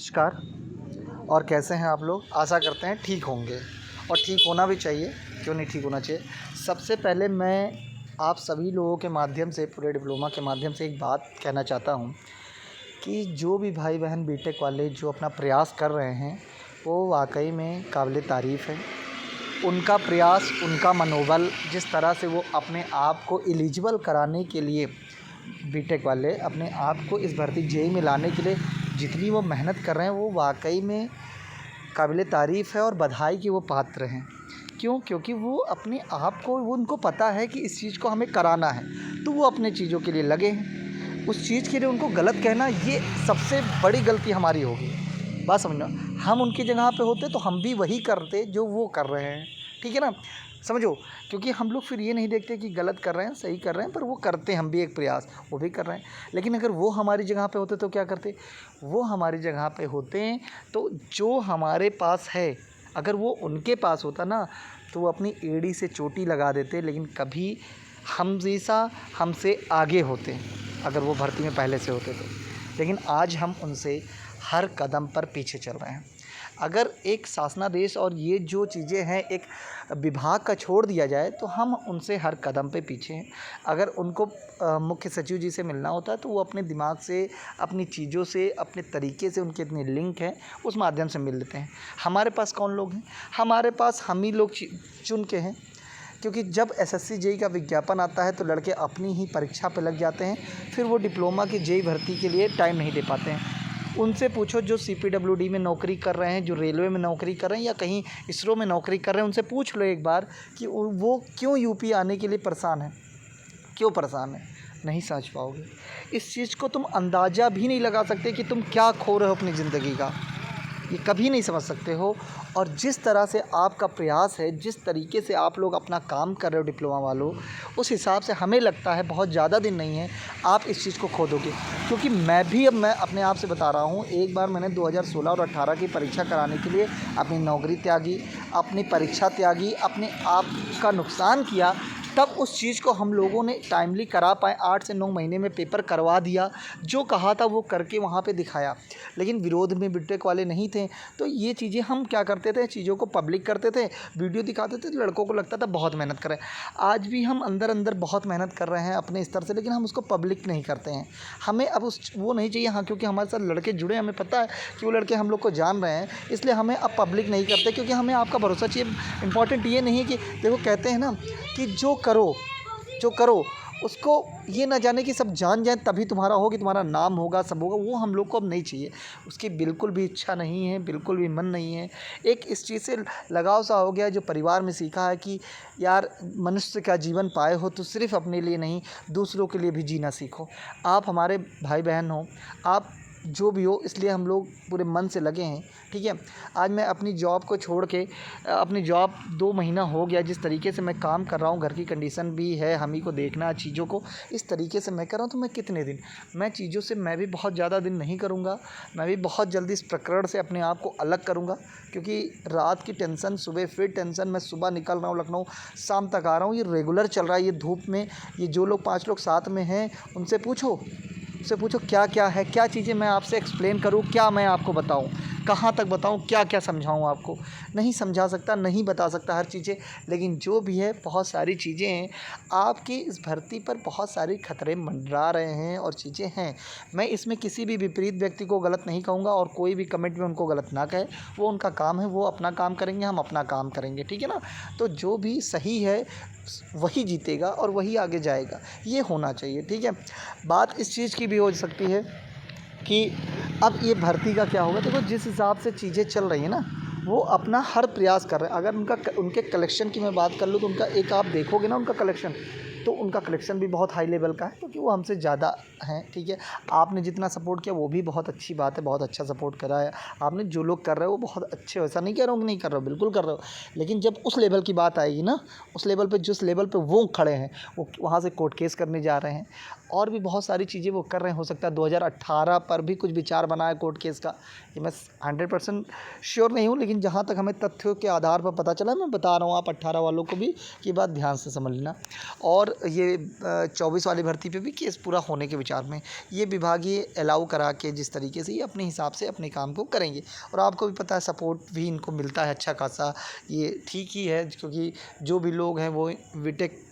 नमस्कार। और कैसे हैं आप लोग? आशा करते हैं ठीक होंगे और ठीक होना भी चाहिए, क्यों नहीं ठीक होना चाहिए। सबसे पहले मैं आप सभी लोगों के माध्यम से, पूरे डिप्लोमा के माध्यम से एक बात कहना चाहता हूँ कि जो भी भाई बहन बीटेक वाले जो अपना प्रयास कर रहे हैं, वो वाक़ई में काबिल तारीफ़ है। उनका प्रयास, उनका मनोबल, जिस तरह से वो अपने आप को एलिजिबल कराने के लिए, बीटेक वाले अपने आप को इस भर्ती जेईई में लाने के लिए जितनी वो मेहनत कर रहे हैं, वो वाक़ई में काबिल तारीफ़ है और बधाई के वो पात्र हैं। क्यों? क्योंकि वो अपने आप को, वो उनको पता है कि इस चीज़ को हमें कराना है, तो वो अपने चीज़ों के लिए लगे हैं। उस चीज़ के लिए उनको गलत कहना, ये सबसे बड़ी गलती हमारी होगी। बात समझना, हम उनकी जगह पे होते तो हम भी वही करते जो वो कर रहे हैं, ठीक है ना? समझो, क्योंकि हम लोग फिर ये नहीं देखते कि गलत कर रहे हैं, सही कर रहे हैं, पर वो करते हम भी एक प्रयास, वो भी कर रहे हैं। लेकिन अगर वो हमारी जगह पे होते तो क्या करते? वो हमारी जगह पे होते हैं तो जो हमारे पास है, अगर वो उनके पास होता ना, तो वो अपनी एड़ी से चोटी लगा देते, लेकिन कभी हम जैसा हमसे आगे होते, अगर वो भर्ती में पहले से होते तो। लेकिन आज हम उनसे हर कदम पर पीछे चल रहे हैं। अगर एक शासनादेश और ये जो चीज़ें हैं, एक विभाग का छोड़ दिया जाए, तो हम उनसे हर कदम पे पीछे हैं। अगर उनको मुख्य सचिव जी से मिलना होता है, तो वो अपने दिमाग से, अपनी चीज़ों से, अपने तरीके से, उनके इतने लिंक हैं, उस माध्यम से मिल लेते हैं। हमारे पास कौन लोग हैं? हमारे पास हम ही लोग चुन के हैं। क्योंकि जब एसएससी जेईई का विज्ञापन आता है, तो लड़के अपनी ही परीक्षा पे लग जाते हैं, फिर वो डिप्लोमा की जेईई भर्ती के लिए टाइम नहीं दे पाते हैं। उनसे पूछो जो सीपीडब्ल्यूडी में नौकरी कर रहे हैं, जो रेलवे में नौकरी कर रहे हैं, या कहीं इसरो में नौकरी कर रहे हैं, उनसे पूछ लो एक बार कि वो क्यों यूपी आने के लिए परेशान है, क्यों परेशान है? नहीं समझ पाओगे। इस चीज़ को तुम अंदाज़ा भी नहीं लगा सकते कि तुम क्या खो रहे हो अपनी ज़िंदगी का, ये कभी नहीं समझ सकते हो। और जिस तरह से आपका प्रयास है, जिस तरीके से आप लोग अपना काम कर रहे हो डिप्लोमा वालों, उस हिसाब से हमें लगता है बहुत ज़्यादा दिन नहीं है, आप इस चीज़ को खो दोगे। क्योंकि मैं अपने आप से बता रहा हूँ, एक बार मैंने 2016 और 18 की परीक्षा कराने के लिए अपनी नौकरी त्यागी, अपनी परीक्षा त्यागी, अपने आप का नुकसान किया, तब उस चीज़ को हम लोगों ने टाइमली करा पाए। 8 से 9 महीने में पेपर करवा दिया, जो कहा था वो करके वहाँ पे दिखाया। लेकिन विरोध में बीटेक वाले नहीं थे, तो ये चीज़ें हम क्या करते थे, चीज़ों को पब्लिक करते थे, वीडियो दिखाते थे, लड़कों को लगता था बहुत मेहनत कर रहे हैं। आज भी हम अंदर अंदर बहुत मेहनत कर रहे हैं अपने स्तर से, लेकिन हम उसको पब्लिक नहीं करते हैं। हमें अब वो नहीं चाहिए। हाँ, क्योंकि हमारे साथ लड़के जुड़े, हमें पता है कि वो लड़के हम लोग को जान रहे हैं, इसलिए हमें अब पब्लिक नहीं करते, क्योंकि हमें आपका भरोसा चाहिए। इंपॉर्टेंट ये नहीं है कि देखो, कहते हैं ना कि जो करो उसको ये ना जाने कि सब जान जाए तभी तुम्हारा हो, कि तुम्हारा नाम होगा, सब होगा। वो हम लोग को अब नहीं चाहिए, उसकी बिल्कुल भी इच्छा नहीं है, बिल्कुल भी मन नहीं है। एक इस चीज़ से लगाव सा हो गया, जो परिवार में सीखा है कि यार, मनुष्य का जीवन पाए हो तो सिर्फ अपने लिए नहीं, दूसरों के लिए भी जीना सीखो। आप हमारे भाई बहन हो, आप जो भी हो, इसलिए हम लोग पूरे मन से लगे हैं, ठीक है। आज मैं अपनी जॉब को छोड़ के, अपनी जॉब 2 महीना हो गया, जिस तरीके से मैं काम कर रहा हूँ, घर की कंडीशन भी है, हम ही को देखना है चीज़ों को, इस तरीके से मैं कर रहा हूँ। तो मैं कितने दिन, मैं चीज़ों से मैं भी बहुत ज़्यादा दिन नहीं करूँगा। मैं भी बहुत जल्दी इस प्रकरण से अपने आप को अलग करूँगा, क्योंकि रात की टेंशन, सुबह फिर टेंशन। मैं सुबह निकल रहा हूँ लखनऊ, शाम तक आ रहा हूँ, ये रेगुलर चल रहा है, ये धूप में। ये जो लोग 5 लोग साथ में हैं, उनसे पूछो क्या क्या है, क्या चीज़ें मैं आपसे एक्सप्लेन करूँ, क्या मैं आपको बताऊँ, कहाँ तक बताऊँ, क्या क्या समझाऊँ आपको। नहीं समझा सकता, नहीं बता सकता हर चीज़ें, लेकिन जो भी है, बहुत सारी चीज़ें हैं। आपकी इस भर्ती पर बहुत सारे खतरे मंडरा रहे हैं और चीज़ें हैं। मैं इसमें किसी भी विपरीत व्यक्ति को गलत नहीं कहूँगा, और कोई भी कमेंट में उनको गलत ना कहे। वो उनका काम है, वो अपना काम करेंगे, हम अपना काम करेंगे, ठीक है ना। तो जो भी सही है वही जीतेगा और वही आगे जाएगा, ये होना चाहिए, ठीक है। बात इस चीज़ की भी हो सकती है कि अब ये भर्ती का क्या होगा। देखो, जिस हिसाब से चीज़ें चल रही हैं ना, वो अपना हर प्रयास कर रहे हैं। अगर उनके कलेक्शन की मैं बात कर लूँ, तो उनका एक आप देखोगे ना, उनका कलेक्शन, तो उनका कलेक्शन भी बहुत हाई लेवल का है, क्योंकि वो हमसे ज़्यादा हैं, ठीक है। आपने जितना सपोर्ट किया वो भी बहुत अच्छी बात है, बहुत अच्छा सपोर्ट करा है आपने। जो लोग कर रहे हो वो बहुत अच्छे हो, ऐसा नहीं कह रहा हूँ कि नहीं कर रहे हो, बिल्कुल कर रहे हो। लेकिन जब उस लेवल की बात आएगी ना, उस लेवल पे, जिस लेवल पे वो खड़े हैं, वो वहाँ से कोर्ट केस करने जा रहे हैं। और भी बहुत सारी चीज़ें वो कर रहे हैं। हो सकता है 2018 पर भी कुछ विचार बना है कोर्ट केस का, ये मैं 100% श्योर नहीं हूँ, लेकिन जहाँ तक हमें तथ्यों के आधार पर पता चला मैं बता रहा हूँ आप 18 वालों को भी कि बात ध्यान से समझ लेना। और ये 24 वाली भर्ती पे भी केस पूरा होने के विचार में, ये विभागीय अलाउ करा के जिस तरीके से ये अपने हिसाब से अपने काम को करेंगे। और आपको भी पता है सपोर्ट भी इनको मिलता है अच्छा खासा, ये ठीक ही है, क्योंकि जो भी लोग हैं वो बीटेक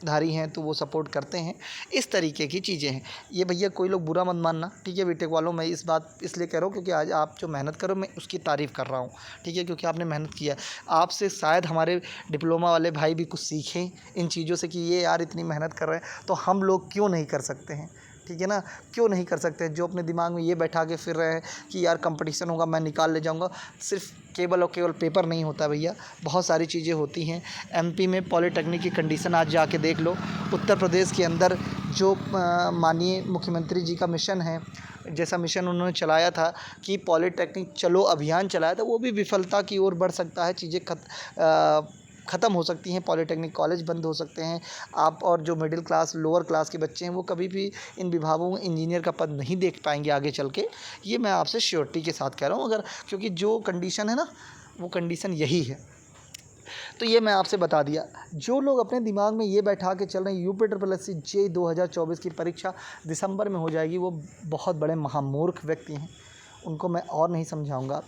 धारी हैं तो वो सपोर्ट करते हैं। इस तरीके की चीज़ें हैं ये। भैया कोई लोग बुरा मत मानना, ठीक है बीटेक वालों, मैं इस बात इसलिए कह रहा हूँ क्योंकि आज आप जो मेहनत करो मैं उसकी तारीफ़ कर रहा हूँ, ठीक है, क्योंकि आपने मेहनत किया। आपसे शायद हमारे डिप्लोमा वाले भाई भी कुछ सीखें इन चीज़ों से कि ये यार इतनी मेहनत कर रहे हैं तो हम लोग क्यों नहीं कर सकते हैं, ठीक है ना, क्यों नहीं कर सकते हैं। जो अपने दिमाग में ये बैठा के फिर रहे हैं कि यार कंपटीशन होगा मैं निकाल ले जाऊंगा, सिर्फ केवल और केवल पेपर नहीं होता भैया, बहुत सारी चीज़ें होती हैं। एमपी में पॉलीटेक्निक की कंडीशन आज जाके देख लो। उत्तर प्रदेश के अंदर जो माननीय मुख्यमंत्री जी का मिशन है, जैसा मिशन उन्होंने चलाया था कि पॉलीटेक्निक चलो अभियान चलाया था, वो भी विफलता की ओर बढ़ सकता है। चीज़ें ख़त्म हो सकती हैं, पॉलीटेक्निक कॉलेज बंद हो सकते हैं। आप और जो मिडिल क्लास लोअर क्लास के बच्चे हैं वो कभी भी इन विभागों में इंजीनियर का पद नहीं देख पाएंगे आगे चल के। ये मैं आपसे श्योरिटी के साथ कह रहा हूँ, अगर क्योंकि जो कंडीशन है ना वो कंडीशन यही है। तो ये मैं आपसे बता दिया। जो लोग अपने दिमाग में ये बैठा के चल रहे हैं UPSSC JEE 2024 की परीक्षा दिसंबर में हो जाएगी, वो बहुत बड़े महामूर्ख व्यक्ति हैं, उनको मैं और नहीं समझाऊँगा।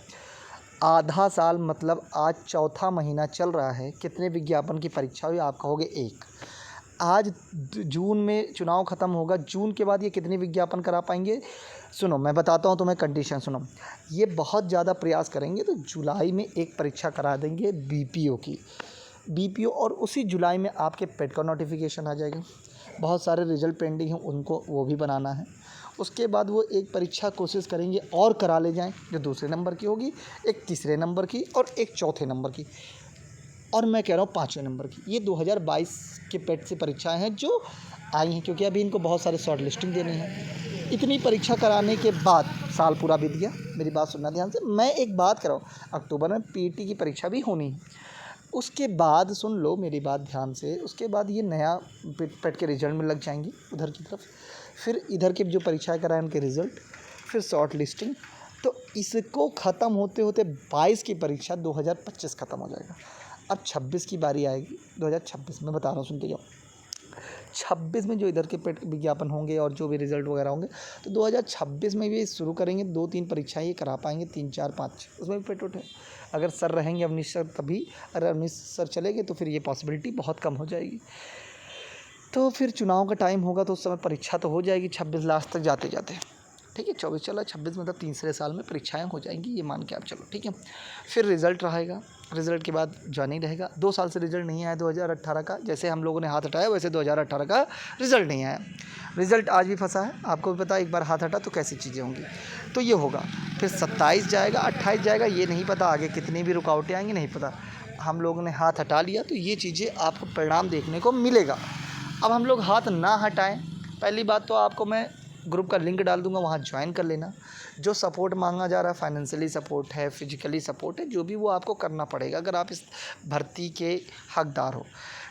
आधा साल मतलब आज चौथा महीना चल रहा है, कितने विज्ञापन की परीक्षा हुई आप कहोगे एक। आज जून में चुनाव ख़त्म होगा, जून के बाद ये कितने विज्ञापन करा पाएंगे। सुनो मैं बताता हूँ तुम्हें कंडीशन, सुनो ये बहुत ज़्यादा प्रयास करेंगे तो जुलाई में एक परीक्षा करा देंगे BPO की, BPO, और उसी जुलाई में आपके पेट का नोटिफिकेशन आ जाएगा। बहुत सारे रिजल्ट पेंडिंग हैं उनको वो भी बनाना है। उसके बाद वो एक परीक्षा कोशिश करेंगे और करा ले जाएं जो दूसरे नंबर की होगी, एक तीसरे नंबर की और एक चौथे नंबर की, और मैं कह रहा हूँ 5वें नंबर की। ये 2022 के पेट से परीक्षाएं हैं जो आई हैं, क्योंकि अभी इनको बहुत सारे शॉर्ट लिस्टिंग देनी है। इतनी परीक्षा कराने के बाद साल पूरा बीत गया। मेरी बात सुनना ध्यान से, मैं एक बात कर रहा हूँ, अक्टूबर में PET की परीक्षा भी होनी है। उसके बाद सुन लो मेरी बात ध्यान से, उसके बाद ये नया पेट के रिजल्ट में लग जाएंगी उधर की तरफ, फिर इधर के जो परीक्षाएं कराएं उनके रिज़ल्ट, फिर शॉर्ट लिस्टिंग। तो इसको ख़त्म होते होते 22 की परीक्षा 2025 ख़त्म हो जाएगा। अब 26 की बारी आएगी, 2026 में बता रहा हूँ, सुनते जाओ। 26 में जो इधर के पेट विज्ञापन होंगे और जो भी रिज़ल्ट वगैरह होंगे तो 2026 में भी शुरू करेंगे। 2-3 परीक्षाएँ ये करा पाएंगे, 3, 4, 5 उसमें भी पेट उठे। अगर सर रहेंगे अवनीश सर तभी, अगर अवनीश सर चले गए तो फिर ये पॉसिबिलिटी बहुत कम हो जाएगी। तो फिर चुनाव का टाइम होगा तो उस समय परीक्षा तो हो जाएगी 26 लास्ट तक जाते जाते, ठीक है। 24 चला 26 मतलब तीसरे साल में परीक्षाएं हो जाएंगी, ये मान के आप चलो, ठीक है। फिर रिज़ल्ट रहेगा, रिज़ल्ट के बाद ज्वाइनिंग रहेगा। 2 साल से रिज़ल्ट नहीं आया 2018 का, जैसे हम लोगों ने हाथ हटाया वैसे 2018 का रिज़ल्ट नहीं आया। रिज़ल्ट आज भी फंसा है, आपको भी पता है, एक बार हाथ हटा तो कैसी चीज़ें होंगी। तो ये होगा, फिर 27 जाएगा, 28 जाएगा, ये नहीं पता आगे कितनी भी रुकावटें आएंगी, नहीं पता। हम लोगों ने हाथ हटा लिया तो ये चीज़ें आपको परिणाम देखने को मिलेगा। अब हम लोग हाथ ना हटाएं, पहली बात तो आपको मैं ग्रुप का लिंक डाल दूंगा, वहाँ ज्वाइन कर लेना। जो सपोर्ट मांगा जा रहा है, फाइनेंशियली सपोर्ट है, फिजिकली सपोर्ट है, जो भी वो आपको करना पड़ेगा अगर आप इस भर्ती के हकदार हो।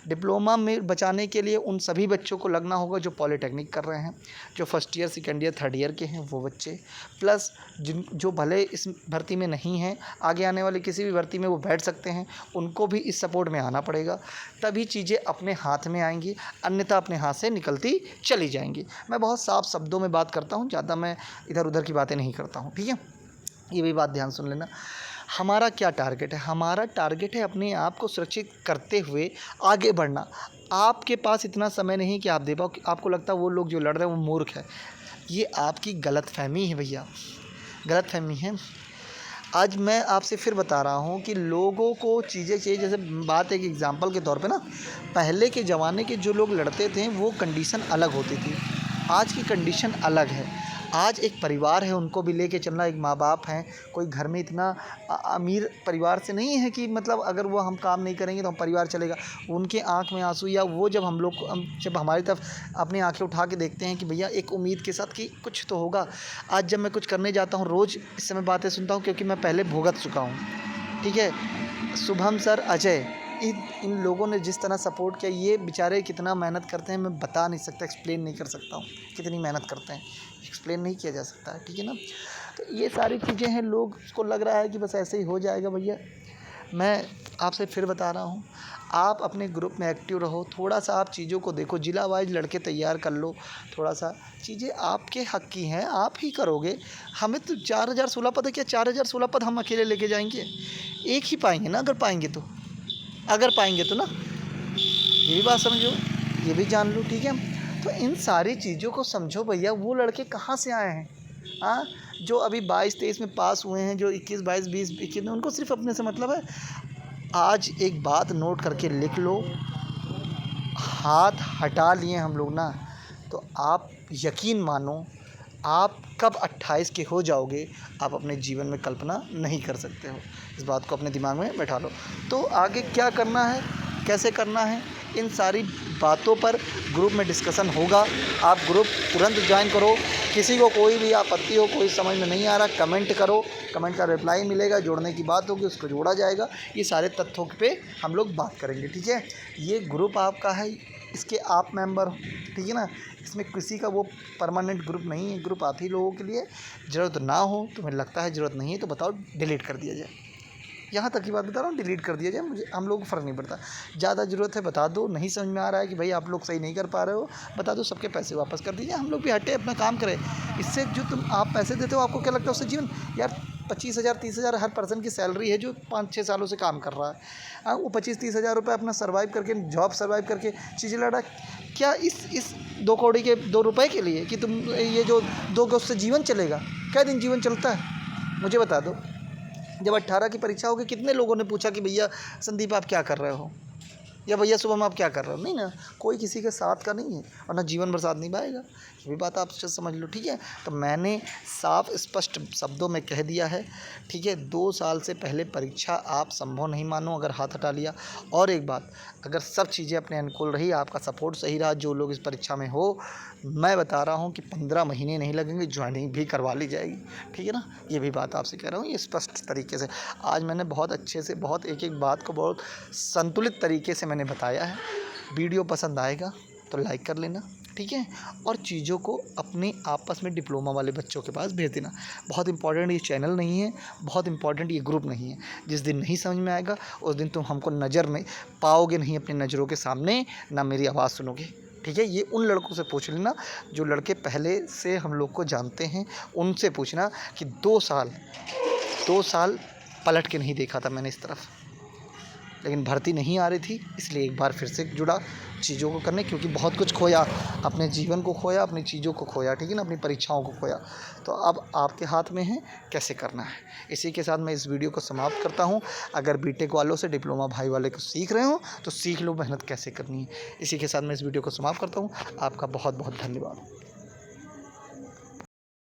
डिप्लोमा में बचाने के लिए उन सभी बच्चों को लगना होगा जो पॉलीटेक्निक कर रहे हैं, जो first year, second year, third year के हैं वो बच्चे, प्लस जो भले इस भर्ती में नहीं हैं, आगे आने वाले किसी भी भर्ती में वो बैठ सकते हैं, उनको भी इस सपोर्ट में आना पड़ेगा, तभी चीज़ें अपने हाथ में आएंगी, अन्यथा अपने हाथ से निकलती चली जाएंगी। मैं बहुत साफ शब्दों में बात करता हूँ, ज़्यादा मैं इधर उधर की बातें नहीं करता हूँ, ठीक है। ये भी बात ध्यान सुन लेना। हमारा क्या टारगेट है? हमारा टारगेट है अपने आप को सुरक्षित करते हुए आगे बढ़ना। आपके पास इतना समय नहीं कि आप दे पाओ। आपको लगता है वो लोग जो लड़ रहे हैं वो मूर्ख है, ये आपकी गलतफहमी है भैया, गलतफहमी है। आज मैं आपसे फिर बता रहा हूँ कि लोगों को चीज़ें चाहिए। जैसे बात एक एग्ज़ाम्पल के तौर पे ना, पहले के ज़माने के जो लोग लड़ते थे वो कंडीशन अलग होती थी, आज की कंडीशन अलग है। आज एक परिवार है, उनको भी लेके चलना, एक माँ बाप हैं, कोई घर में इतना अमीर परिवार से नहीं है कि मतलब अगर वो हम काम नहीं करेंगे तो हम परिवार चलेगा। उनके आँख में आंसू, या वो जब हम लोग जब हमारी तरफ अपनी आंखें उठा के देखते हैं कि भैया एक उम्मीद के साथ कि कुछ तो होगा। आज जब मैं कुछ करने जाता हूँ रोज़ इस समय बातें सुनता हूँ, क्योंकि मैं पहले भुगत चुका हूँ, ठीक है। शुभम सर, अजय, इन लोगों ने जिस तरह सपोर्ट किया, ये बेचारे कितना मेहनत करते हैं मैं बता नहीं सकता, एक्सप्लेन नहीं कर सकता हूँ कितनी मेहनत करते हैं, एक्सप्लेन नहीं किया जा सकता है, ठीक है ना। तो ये सारी चीज़ें हैं, लोग को लग रहा है कि बस ऐसे ही हो जाएगा। भैया मैं आपसे फिर बता रहा हूँ, आप अपने ग्रुप में एक्टिव रहो, थोड़ा सा आप चीज़ों को देखो, जिला वाइज लड़के तैयार कर लो, थोड़ा सा चीज़ें आपके हक़ की हैं, आप ही करोगे। हमें तो 4016 पद है, क्या 4016 पद हम अकेले लेके जाएंगे? एक ही पाएंगे ना, अगर पाएंगे तो ना, ये भी बात समझो, ये भी जान लो, ठीक है। तो इन सारी चीज़ों को समझो भैया। वो लड़के कहाँ से आए हैं? हाँ, जो अभी 22-23 में पास हुए हैं, जो 21, 22, 20, 21 में, उनको सिर्फ अपने से मतलब है। आज एक बात नोट करके लिख लो, हाथ हटा लिए हम लोग ना, तो आप यकीन मानो, आप कब 28 के हो जाओगे आप अपने जीवन में कल्पना नहीं कर सकते हो। इस बात को अपने दिमाग में बैठा लो। तो आगे क्या करना है, कैसे करना है, इन सारी बातों पर ग्रुप में डिस्कशन होगा। आप ग्रुप तुरंत ज्वाइन करो। किसी को कोई भी आपत्ति हो, कोई समझ में नहीं आ रहा, कमेंट करो, कमेंट का रिप्लाई मिलेगा, जोड़ने की बात होगी उसको जोड़ा जाएगा। ये सारे तथ्यों पे हम लोग बात करेंगे, ठीक है। ये ग्रुप आपका है, इसके आप मेंबर हो, ठीक है ना। इसमें किसी का वो परमानेंट ग्रुप नहीं है, ग्रुप आप ही लोगों के लिए। ज़रूरत ना हो, तुम्हें लगता है ज़रूरत नहीं है तो बताओ, डिलीट कर दिया जाए। यहाँ तक की बात बता रहा हूँ, डिलीट कर दिया जाए, मुझे हम लोगों को फ़र्क नहीं पड़ता। ज़्यादा ज़रूरत है बता दो, नहीं समझ में आ रहा है कि भाई आप लोग सही नहीं कर पा रहे हो, बता दो, सबके पैसे वापस कर दीजिए, हम लोग भी हटे, अपना काम करें। इससे जो तुम आप पैसे देते हो, आपको क्या लगता है उससे जीवन? यार 25,000 30,000 हर पर्सन की सैलरी है जो 5-6 सालों से काम कर रहा है। हाँ, वो 25-30 हज़ार रुपये अपना सर्वाइव करके, जॉब सर्वाइव करके चीज़ें लड़ा, क्या इस 2 कौड़ी के 2 रुपये के लिए कि तुम ये जो दोगे उससे जीवन चलेगा? क्या दिन जीवन चलता है? मुझे बता दो। जब 18 की परीक्षा होगी, कितने लोगों ने पूछा कि भैया संदीप आप क्या कर रहे हो, या भैया शुभम आप क्या कर रहे हो? नहीं ना, कोई किसी के साथ का नहीं है, और ना जीवन भर साथ निभाएगा। ये भी बात आप समझ लो, ठीक है। तो मैंने साफ स्पष्ट शब्दों में कह दिया है, ठीक है। 2 साल से पहले परीक्षा आप संभव नहीं मानो अगर हाथ हटा लिया। और एक बात, अगर सब चीज़ें अपने अनुकूल रही, आपका सपोर्ट सही रहा, जो लोग इस परीक्षा में हो, मैं बता रहा हूँ कि 15 महीने नहीं लगेंगे, ज्वाइनिंग भी करवा ली जाएगी, ठीक है ना। ये भी बात आपसे कह रहा हूँ, ये स्पष्ट तरीके से आज मैंने बहुत अच्छे से, बहुत एक बात को बहुत संतुलित तरीके से मैंने बताया है। वीडियो पसंद आएगा तो लाइक कर लेना, ठीक है। और चीज़ों को अपने आपस में डिप्लोमा वाले बच्चों के पास भेज देना। बहुत इंपॉर्टेंट ये चैनल नहीं है, बहुत इंपॉर्टेंट ये ग्रुप नहीं है। जिस दिन नहीं समझ में आएगा उस दिन तुम हमको नज़र नहीं पाओगे, नहीं अपनी नज़रों के सामने, ना मेरी आवाज़ सुनोगे, ठीक है। ये उन लड़कों से पूछ लेना जो लड़के पहले से हम लोग को जानते हैं, उनसे पूछना कि 2 साल पलट के नहीं देखा था मैंने इस तरफ, लेकिन भर्ती नहीं आ रही थी, इसलिए एक बार फिर से जुड़ा चीज़ों को करने, क्योंकि बहुत कुछ खोया, अपने जीवन को खोया, अपनी चीज़ों को खोया, ठीक है ना, अपनी परीक्षाओं को खोया। तो अब आपके हाथ में है कैसे करना है। इसी के साथ मैं इस वीडियो को समाप्त करता हूँ। अगर बीटेक वालों से, डिप्लोमा भाई वाले को सीख रहे हो तो सीख लो मेहनत कैसे करनी है। इसी के साथ मैं इस वीडियो को समाप्त करता हूँ। आपका बहुत बहुत धन्यवाद।